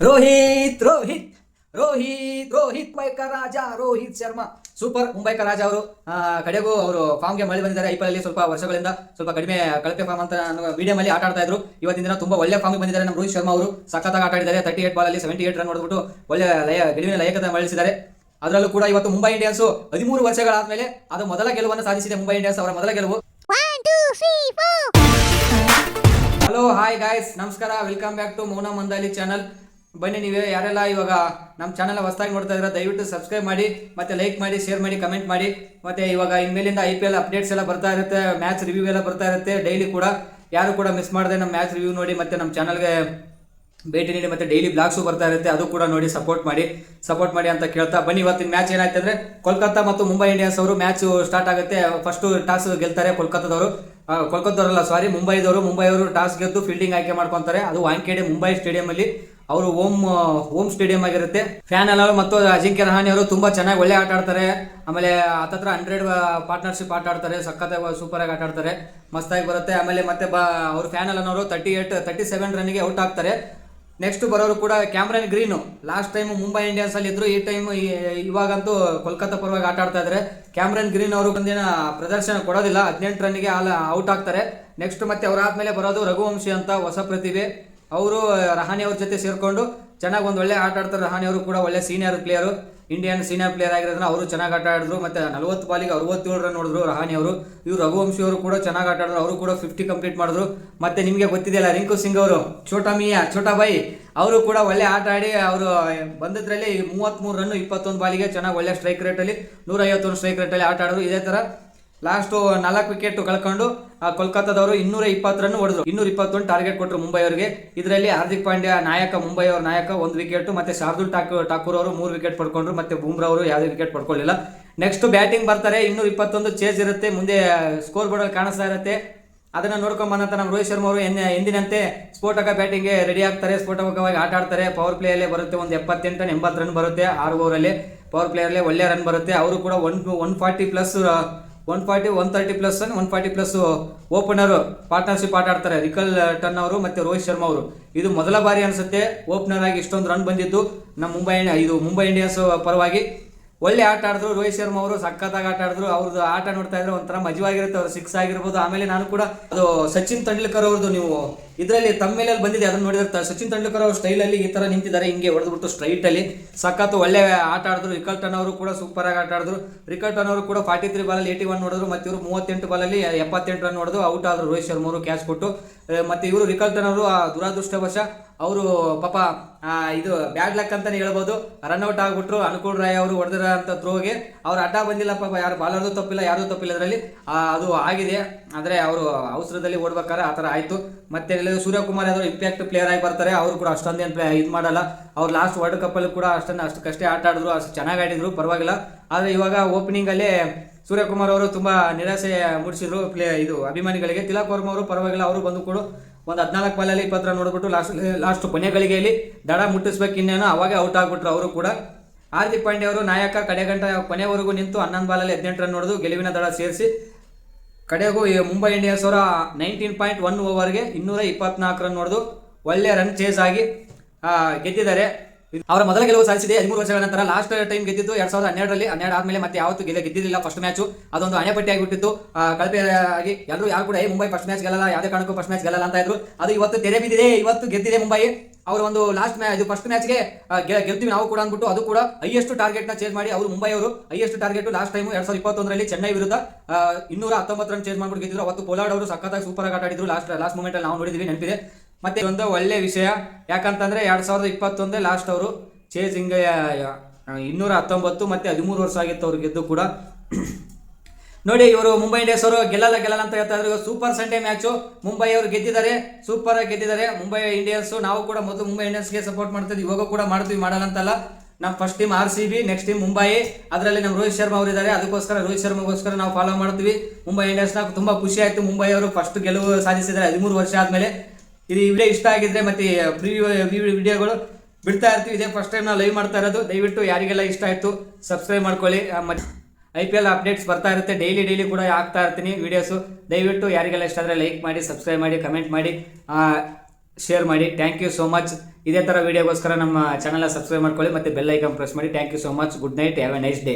ರೋಹಿತ್ ರೋಹಿತ್ ರೋಹಿತ್ ರೋಹಿತ್ ಮುಂಬೈ का ರಾಜಾ ರೋಹಿತ್ ಶರ್ಮಾ ಸೂಪರ್. ಮುಂಬೈ का ರಾಜಾ ಅವರು ಕಡೆಗೂ ಅವರು ಫಾರ್ಮ್ಗೆ ಮಳೆ ಬಂದಿದ್ದಾರೆ. ಐಪಿಎಲ್ ಅಲ್ಲಿ ಸ್ವಲ್ಪ ವರ್ಷಗಳಿಂದ ಸ್ವಲ್ಪ ಕಡಿಮೆ ಕಳಪೆ ಫಾರ್ಮ್ ಅಂತ ಮೀಡಿಯಂ ಅಲ್ಲಿ ಆಟ ಆಡ್ತಾ ಇದ್ರು. ಇವತ್ತಿನ ದಿನ ತುಂಬಾ ಒಳ್ಳೆ ಫಾರ್ಮ್ ಬಂದಿದ್ದಾರೆ. ನಮ್ಮ ರೋಹಿತ್ ಶರ್ಮಾ ಅವರು ಸಖತ್ತಾಗಿ ಆಟ ಆಡಿದ್ದಾರೆ. 38 ಬಾಲ್ ಅಲ್ಲಿ 78 ರನ್ ಹೊಡೆದ್ಬಿಟ್ಟು ಒಳ್ಳೆ ಗೆಲುವಿನ ಲಯಕತೆ ಮಳಿಸಿದ್ದಾರೆ. ಅದರಲ್ಲೂ ಕೂಡ ಇವತ್ತು ಮುಂಬೈ ಇಂಡಿಯನ್ಸ್ 13 ವರ್ಷಗಳಾದ್ಮೇಲೆ ಅದು ಮೊದಲ ಗೆಲುವನ್ನು ಸಾಧಿಸಿದೆ. ಮುಂಬೈ ಇಂಡಿಯನ್ಸ್ ಅವರ ಮೊದಲ ಗೆಲುವು. 1 2 3 4 ಹಲೋ ಹಾಯ್ ಗಾಯ್ಸ್, ನಮಸ್ಕಾರ, ವೆಲ್ಕಮ್ ಬ್ಯಾಕ್ ಟು ಮೌನ ಮಂದಾಲಿ ಚಾನಲ್. ಬನ್ನಿ, ನೀವೇ ಯಾರೆಲ್ಲ ಇವಾಗ ನಮ್ಮ ಚಾನಲ್ ಹೊಸದಾಗಿ ನೋಡ್ತಾ ಇದ್ರೆ ದಯವಿಟ್ಟು ಸಬ್ಸ್ಕ್ರೈಬ್ ಮಾಡಿ, ಮತ್ತೆ ಲೈಕ್ ಮಾಡಿ, ಶೇರ್ ಮಾಡಿ, ಕಮೆಂಟ್ ಮಾಡಿ. ಮತ್ತೆ ಇವಾಗ ಇನ್ಮೇಲಿಂದ IPL ಅಪ್ಡೇಟ್ಸ್ ಎಲ್ಲ ಬರ್ತಾ ಇರುತ್ತೆ, ಮ್ಯಾಚ್ ರಿವ್ಯೂ ಎಲ್ಲ ಬರ್ತಾ ಇರುತ್ತೆ ಡೈಲಿ ಕೂಡ. ಯಾರು ಕೂಡ ಮಿಸ್ ಮಾಡದೆ ನಮ್ಮ ಮ್ಯಾಚ್ ರಿವ್ಯೂ ನೋಡಿ, ಮತ್ತೆ ನಮ್ಮ ಚಾನಲ್ಗೆ ಭೇಟಿ ನೀಡಿ, ಮತ್ತೆ ಡೈಲಿ ಬ್ಲಾಗ್ಸು ಬರ್ತಾ ಇರುತ್ತೆ, ಅದು ಕೂಡ ನೋಡಿ ಸಪೋರ್ಟ್ ಮಾಡಿ ಅಂತ ಕೇಳ್ತಾ ಬನ್ನಿ. ಇವತ್ತಿನ ಮ್ಯಾಚ್ ಏನಾಯ್ತು ಅಂದ್ರೆ ಕೋಲ್ಕತ್ತಾ ಮತ್ತು ಮುಂಬೈ ಇಂಡಿಯನ್ಸ್ ಅವರು ಮ್ಯಾಚ್ ಸ್ಟಾರ್ಟ್ ಆಗುತ್ತೆ. ಫಸ್ಟ್ ಟಾಸ್ ಗೆಲ್ತಾರೆ ಮುಂಬೈ ಅವರು ಟಾಸ್ ಗೆದ್ದು ಫೀಲ್ಡಿಂಗ್ ಆಯ್ಕೆ ಮಾಡ್ಕೊಂತಾರೆ. ಅದು ವಾಂಖೇಡೆ ಮುಂಬೈ ಸ್ಟೇಡಿಯಂ ಅಲ್ಲಿ, ಅವರು ಓಮ್ ಸ್ಟೇಡಿಯಂ ಆಗಿರುತ್ತೆ. ಫ್ಯಾನ್ ಎಲ್ಲ ಮತ್ತು ಅಜಿಂಕ್ಯ ರಹಾನೆ ಅವರು ತುಂಬಾ ಚೆನ್ನಾಗಿ ಒಳ್ಳೆ ಆಟ ಆಡ್ತಾರೆ. ಆಮೇಲೆ 100 ಪಾರ್ಟ್ನರ್ಶಿಪ್ ಆಟ ಆಡ್ತಾರೆ. ಸಖತ್ತಾಗಿ ಸೂಪರ್ ಆಗಿ ಆಟ ಆಡ್ತಾರೆ, ಮಸ್ತಾಗಿ ಬರುತ್ತೆ. ಆಮೇಲೆ ಮತ್ತೆ ಅವ್ರ ಫ್ಯಾನ್ ಎಲ್ಲನವರು 37 ರನ್ಗೆ ಔಟ್ ಆಗ್ತಾರೆ. ನೆಕ್ಸ್ಟ್ ಬರೋರು ಕೂಡ Cameron green. Last time Mumbai Indians ಅಲ್ಲಿ ಇದ್ರು, ಈ ಟೈಮ್ ಇವಾಗಂತೂ ಕೋಲ್ಕತ್ತಾ ಪರವಾಗಿ ಆಟ ಆಡ್ತಾ ಇದ್ದಾರೆ. ಕ್ಯಾಮ್ರನ್ ಗ್ರೀನ್ ಅವರು ಒಂದಿನ ಪ್ರದರ್ಶನ ಕೊಡೋದಿಲ್ಲ, 18 ರನ್ಗೆ ಔಟ್ ಆಗ್ತಾರೆ. ನೆಕ್ಸ್ಟ್ ಮತ್ತೆ ಅವರಾದ್ಮೇಲೆ ಬರೋದು ರಘುವಂಶಿ ಅಂತ ಹೊಸ ಪ್ರತಿಭೆ. ಅವರು ರಹಾನೆ ಅವ್ರ ಜೊತೆ ಸೇರ್ಕೊಂಡು ಚೆನ್ನಾಗಿ ಒಂದು ಒಳ್ಳೆ ಆಟ ಆಡ್ತಾರೆ. ರಹಾನೆ ಅವರು ಕೂಡ ಒಳ್ಳೆ senior player, Indian senior player ಆಗಿರೋದ್ರಿಂದ ಅವರು ಚೆನ್ನಾಗಿ ಆಟ ಆಡಿದ್ರು. ಮತ್ತೆ 40 ಬಾಲಿಗೆ 67 ರನ್ ಹೊಡೆದ್ರು ರಹಾನೆ ಅವರು. ಇವರು ರಘುವಂಶಿ ಅವರು ಕೂಡ ಚೆನ್ನಾಗಿ ಆಟ ಆಡಿದ್ರು, ಅವರು ಕೂಡ 50 ಕಂಪ್ಲೀಟ್ ಮಾಡಿದ್ರು. ಮತ್ತೆ ನಿಮಗೆ ಗೊತ್ತಿದೆಯಲ್ಲ, ರಿಂಕು ಸಿಂಗ್ ಅವರು, ಛೋಟಾ ಬಾಯಿ, ಅವರು ಕೂಡ ಒಳ್ಳೆ ಆಟ ಆಡಿ ಅವರು ಬಂದಿದ್ರಲ್ಲಿ 33 ರನ್ 21 ಬಾಲಿಗೆ ಚೆನ್ನಾಗಿ ಒಳ್ಳೆ ಸ್ಟ್ರೈಕ್ ರೇಟಲ್ಲಿ 151 ಸ್ಟ್ರೈಕ್ ರೇಟಲ್ಲಿ ಆಟ ಆಡಿದ್ರು. ಇದೇ ಥರ ಲಾಸ್ಟ್ 4 ವಿಕೆಟ್ ಕಳ್ಕೊಂಡು ಕೋಲ್ಕತ್ತಾದವರು 220 ರನ್ ಹೊಡೆದ್ರು. 221 ಟಾರ್ಗೆಟ್ ಕೊಟ್ಟರು ಮುಂಬೈ ಅವರಿಗೆ. ಇದರಲ್ಲಿ ಹಾರ್ದಿಕ್ ಪಾಂಡ್ಯ ಮುಂಬೈ ಅವರ ನಾಯಕ 1 ವಿಕೆಟ್, ಮತ್ತೆ ಶಾರ್ದುಲ್ ಠಾಕೂರ್ ಅವರು 3 ವಿಕೆಟ್ ಪಡ್ಕೊಂಡ್ರು. ಮತ್ತೆ ಬೂಮ್ರಾ ಅವರು ಯಾವುದೇ ವಿಕೆಟ್ ಪಡ್ಕೊಳ್ಳಿಲ್ಲ. ನೆಕ್ಸ್ಟ್ ಬ್ಯಾಟಿಂಗ್ ಬರ್ತಾರೆ. 221 ಚೇಸ್ ಇರುತ್ತೆ, ಮುಂದೆ ಸ್ಕೋರ್ ಬೋರ್ಡ್ ಅಲ್ಲಿ ಕಾಣಿಸ್ತಾ ಇರುತ್ತೆ. ಅದನ್ನ ನೋಡ್ಕೊಂಡ್ ಬಂದಂತ ನಮ್ಮ ರೋಹಿತ್ ಶರ್ಮಾ ಅವರು ಎಂದಿನಂತೆ ಸ್ಫೋಟಕ ಬ್ಯಾಟಿಂಗ್ ರೆಡಿ ಆಗ್ತಾರೆ, ಸ್ಫೋಟಕವಾಗಿ ಆಟ ಆಡ್ತಾರೆ. ಪವರ್ ಪ್ಲೇ ಅಲ್ಲೇ ಬರುತ್ತೆ, ಒಂದು 78-80 ರನ್ ಬರುತ್ತೆ. 6 ಓವರಲ್ಲಿ ಪವರ್ ಪ್ಲೇ ಅಲ್ಲೇ ಒಳ್ಳೆ ರನ್ ಬರುತ್ತೆ. ಅವರು ಕೂಡ 140 plus 130 plus 140 plus opener partnership ಆಟ ಆಡ್ತಾರೆ. ರಿಕಲ್ ಟನ್ ಅವರು ಮತ್ತೆ ರೋಹಿತ್ ಶರ್ಮಾ ಅವರು. ಇದು ಮೊದಲ ಬಾರಿ ಅನ್ಸುತ್ತೆ ಓಪನರ್ ಆಗಿ ಇಷ್ಟೊಂದು ರನ್ ಬಂದಿದ್ದು ನಮ್ಮ ಮುಂಬೈ ಇಂಡಿಯನ್ಸ್ ಪರವಾಗಿ. ಒಳ್ಳೆ ಆಟ ಆಡಿದ್ರು ರೋಹಿತ್ ಶರ್ಮಾ ಅವರು, ಸಖತ್ತಾಗಿ ಆಟ ಆಡಿದ್ರು. ಅವ್ರದ್ದು ಆಟ ನೋಡ್ತಾ ಇದ್ರೆ ಒಂಥರ ಮಜವಾಗಿರುತ್ತೆ. ಅವ್ರು 6 ಆಗಿರ್ಬೋದು. ಆಮೇಲೆ ನಾನು ಕೂಡ ಅದು ಸಚಿನ್ ತೆಂಡೂಲ್ಕರ್ ಅವ್ರದ್ದು, ನೀವು ಇದರಲ್ಲಿ ತಮ್ಮೇಲೆ ಬಂದಿದೆ, ಅದನ್ನ ನೋಡಿದ್ರೆ ಸಚಿನ್ ತೆಂಡೂಲ್ಕರ್ ಅವ್ರ ಸ್ಟೈಲ್ ಅಲ್ಲಿ ಈ ತರ ನಿಂತಿದ್ದಾರೆ, ಹಿಂಗೆ ಹೊಡೆದ್ಬಿಟ್ಟು ಸ್ಟ್ರೈಟ್ ಅಲ್ಲಿ ಸಖತ್ತು ಒಳ್ಳೆ ಆಟ ಆಡಿದ್ರು. ರಿಕಲ್ ಟನ್ ಅವರು ಕೂಡ ಸೂಪರ್ ಆಗಿ ಆಟ ಆಡಿದ್ರು. ರಿಕಲ್ ಟನ್ ಅವರು ಕೂಡ 43 ಬಾಲಲ್ಲಿ 81 ನೋಡಿದ್ರು. ಮತ್ತೆ ಇವರು 38 ಬಾಲಲ್ಲಿ 78 ರನ್ ಹೊಡೆದು ಔಟ್ ಆದ್ರು ರೋಹಿತ್ ಶರ್ಮಾ ಅವರು ಕ್ಯಾಚ್ ಕೊಟ್ಟು. ಮತ್ತೆ ಇವರು ರಿಕಲ್ ಟನ್ ಅವರು ದುರಾದೃಷ್ಟವಶ ಅವರು ಪಾಪ ಇದು ಬ್ಯಾಡ್ ಲಕ್ ಅಂತಾನೆ ಹೇಳ್ಬೋದು, ರನ್ಔಟ್ ಆಗ್ಬಿಟ್ರು. ಅನುಕೂಲ್ ರಾಯ್ ಅವರು ಹೊಡೆದಿರೋಂಥ ಥ್ರೋಗೆ ಅವ್ರು ಅಡ್ಡ ಬಂದಿಲ್ಲ ಪಾಪ. ಯಾರು ಬಾಲರ್ದು ತಪ್ಪಿಲ್ಲ, ಯಾರ್ದು ತಪ್ಪಿಲ್ಲ ಅದರಲ್ಲಿ. ಅದು ಆಗಿದೆ, ಆದರೆ ಅವರು ಅವಸರದಲ್ಲಿ ಓಡ್ಬೇಕಾದ್ರೆ ಆ ಥರ ಆಯಿತು. ಮತ್ತೆ ಸೂರ್ಯಕುಮಾರ್ ಯಾದವ್ ಇಂಪ್ಯಾಕ್ಟ್ ಪ್ಲೇಯರ್ ಆಗಿ ಬರ್ತಾರೆ. ಅವರು ಕೂಡ ಅಷ್ಟೊಂದೇನು ಇದು ಮಾಡಲ್ಲ. ಅವ್ರು ಲಾಸ್ಟ್ ವರ್ಲ್ಡ್ ಕಪ್ ಅಲ್ಲಿ ಕೂಡ ಅಷ್ಟಕ್ಕಷ್ಟೇ ಆಟ ಆಡಿದ್ರು, ಅಷ್ಟು ಚೆನ್ನಾಗಿ ಆಡಿದ್ರು, ಪರವಾಗಿಲ್ಲ. ಆದರೆ ಇವಾಗ ಓಪನಿಂಗ್ ಅಲ್ಲೇ ಸೂರ್ಯಕುಮಾರ್ ಅವರು ತುಂಬಾ ನಿರಾಸೆ ಮೂಡಿಸಿದ್ರು ಅಭಿಮಾನಿಗಳಿಗೆ. ತಿಲಕ್ ವರ್ಮಾ ಅವರು ಪರವಾಗಿಲ್ಲ, ಅವರು ಬಂದು ಕೂಡ ಒಂದು 14 ಬಾಲಲ್ಲಿ 20 ರನ್ ನೋಡ್ಬಿಟ್ಟು ಲಾಸ್ಟ್ ಕೊನೆ ಗಳಿಗೆಯಲ್ಲಿ ದಡ ಮುಟ್ಟಿಸ್ಬೇಕು ಇನ್ನೇನೋ, ಅವಾಗ ಔಟ್ ಆಗ್ಬಿಟ್ರು ಅವರು ಕೂಡ. ಹಾರ್ದಿಕ್ ಪಾಂಡ್ಯ ಅವರು ನಾಯಕ, ಕಡೆಗಂಟ ಕೊನೆವರೆಗೂ ನಿಂತು 11 ಬಾಲಲ್ಲಿ 18 ರನ್ ಹೊಡೆದು ಗೆಲುವಿನ ದಡ ಸೇರಿಸಿ ಕಡೆಗೂ ಮುಂಬೈ ಇಂಡಿಯನ್ಸ್ ಅವರ 19.1 ಓವರ್ಗೆ 224 ರನ್ ಹೊಡೆದು ಒಳ್ಳೆ ರನ್ ಚೇಸ್ ಆಗಿ ಗೆದ್ದಿದ್ದಾರೆ. ಅವರ ಮೊದಲ ಗೆಲುವು ಸಾಧಿಸಿದೆ 13 ವರ್ಷಗಳ ನಂತರ. ಲಾಸ್ಟ್ ಟೈಮ್ ಗೆದ್ದಿದ್ದು 2012ರಲ್ಲಿ. 12 ಆದ್ಮೇಲೆ ಮತ್ತೆ ಯಾವತ್ತು ಗೆದ್ದಿದ್ದಿಲ್ಲ ಫಸ್ಟ್ ಮ್ಯಾಚು. ಅದೊಂದು ಹಣೆಪಟ್ಟಿ ಆಗಿಬಿಟ್ಟಿತ್ತು. ಕಳಪೆಯಾಗಿ ಯಾರು ಕೂಡ ಮುಂಬೈ ಫಸ್ಟ್ ಮ್ಯಾಚ್ ಗೆಲ್ಲಲ್ಲ, ಯಾವುದೇ ಕಾರಣಕ್ಕೂ ಫಸ್ಟ್ ಮ್ಯಾಚ್ ಗೆಲ್ಲಲ್ಲ ಅಂತ ಇದ್ರು. ಅದು ಇವತ್ತು ತೆರೆ ಬಿದ್ದಿದೆ, ಇವತ್ತು ಗೆದ್ದಿದೆ ಮುಂಬೈ. ಅವರು ಒಂದು ಫಸ್ಟ್ ಮ್ಯಾಚ್ಗೆ ಗೆಲ್ತೀವಿ ನಾವು ಕೂಡ ಅಂದ್ಬಿಟ್ಟು, ಅದು ಕೂಡ ಹೈಯೆಸ್ಟ್ ಟಾರ್ಗೆಟ್ ನ ಚೇಸ್ ಮಾಡಿ ಅವರು ಮುಂಬೈ ಅವರು ಹೈಯೆಸ್ಟ್ ಟಾರ್ಗೆಟ್ ಲಾಸ್ಟ್ ಟೈಮ್ 2021ರಲ್ಲಿ ಚೆನ್ನೈ ವಿರುದ್ಧ 219 ರನ್ ಚೇಸ್ ಮಾಡ್ಬಿಟ್ಟು ಗೆದ್ದಿದ್ರು. ಅವತ್ತು ಪೊಲಾರ್ಡ್ ಅವರು ಸಖತ್ತಾಗಿ ಸೂಪರ್ ಆಗಿ ಆಟ ಆಡಿದ್ರು. ಲಾಸ್ಟ್ ಮೂಮೆಂಟ್ ಅಲ್ಲಿ ನಾವು ನೋಡಿದ್ವಿ, ನೆನಪಿದೆ. ಮತ್ತೆ ಒಂದು ಒಳ್ಳೆ ವಿಷಯ ಯಾಕಂತಂದ್ರೆ 2021 ಲಾಸ್ಟ್ ಅವರು ಚೇಸ್ ಹಿಂಗೆ 219 ಮತ್ತೆ 13 ವರ್ಷ ಆಗಿತ್ತು ಅವ್ರು ಗೆದ್ದು ಕೂಡ. ನೋಡಿ, ಇವರು ಮುಂಬೈ ಇಂಡಿಯನ್ಸ್ ಅವರು ಗೆಲ್ಲಲ್ಲ ಅಂತ ಹೇಳ್ತಾ ಇದ್ರು. ಸೂಪರ್ ಸಂಡೇ ಮ್ಯಾಚು ಮುಂಬೈ ಅವರು ಗೆದ್ದಿದ್ದಾರೆ, ಸೂಪರ್ ಆಗಿ ಗೆದ್ದಿದ್ದಾರೆ ಮುಂಬೈ ಇಂಡಿಯನ್ಸ್. ನಾವು ಕೂಡ ಮೊದಲು ಮುಂಬೈ ಇಂಡಿಯನ್ಸ್ಗೆ ಸಪೋರ್ಟ್ ಮಾಡ್ತಿದ್ವಿ, ಇವಾಗ ಕೂಡ ಮಾಡ್ತೀವಿ, ಮಾಡಲ್ಲ ಅಂತಲ್ಲ. ನಮ್ಮ first team RCB, next team Mumbai. ಅದರಲ್ಲಿ ನಮ್ಮ ರೋಹಿತ್ ಶರ್ಮಾ ಅವರು ಇದ್ದಾರೆ, ಅದಕ್ಕೋಸ್ಕರ ರೋಹಿತ್ ಶರ್ಮಾಗೋಸ್ಕರ ನಾವು ಫಾಲೋ ಮಾಡ್ತೀವಿ ಮುಂಬೈ ಇಂಡಿಯನ್ಸ್ನ. ತುಂಬಾ ಖುಷಿ ಆಯ್ತು ಮುಂಬೈ ಅವರು ಫಸ್ಟ್ ಗೆಲುವು ಸಾಧಿಸಿದ್ದಾರೆ 13 ವರ್ಷ ಆದ್ಮೇಲೆ. ಇದು ವಿಡಿಯೋ ಇಷ್ಟ ಆಗಿದ್ರೆ ಮತ್ತೆ ವಿಡಿಯೋಗಳು ಬಿಡ್ತಾ ಇರ್ತೀವಿ. ಇದೇ ಫಸ್ಟ್ ಟೈಮ್ ನಾವು ಲೈವ್ ಮಾಡ್ತಾ ಇರೋದು. ದಯವಿಟ್ಟು ಯಾರಿಗೆಲ್ಲ ಇಷ್ಟ ಆಯ್ತು ಸಬ್ಸ್ಕ್ರೈಬ್ ಮಾಡ್ಕೊಳ್ಳಿ. ಮತ್ತೆ IPL ಅಪ್ಡೇಟ್ಸ್ ಬರ್ತಾ ಇರುತ್ತೆ, ಡೈಲಿ ಕೂಡ ಆಗ್ತಾ ಇರ್ತೀನಿ ವಿಡಿಯೋಸು. ದಯವಿಟ್ಟು ಯಾರಿಗೆಲ್ಲ ಇಷ್ಟ ಆದರೆ ಲೈಕ್ ಮಾಡಿ, ಸಬ್ಸ್ಕ್ರೈಬ್ ಮಾಡಿ, ಕಮೆಂಟ್ ಮಾಡಿ. ಶೇರ್ ಮಾಡಿ. Thank you so much. ಇದೇ ಥರ ವೀಡಿಯೋಗೋಸ್ಕರ ನಮ್ಮ ಚಾನಲ್ನ ಸಬ್ಸ್ಕ್ರೈಬ್ ಮಾಡ್ಕೊಳ್ಳಿ ಮತ್ತು ಬೆಲ್ ಐಕಾನ್ ಪ್ರೆಸ್ ಮಾಡಿ. Thank you so much. Good night. Have a nice day.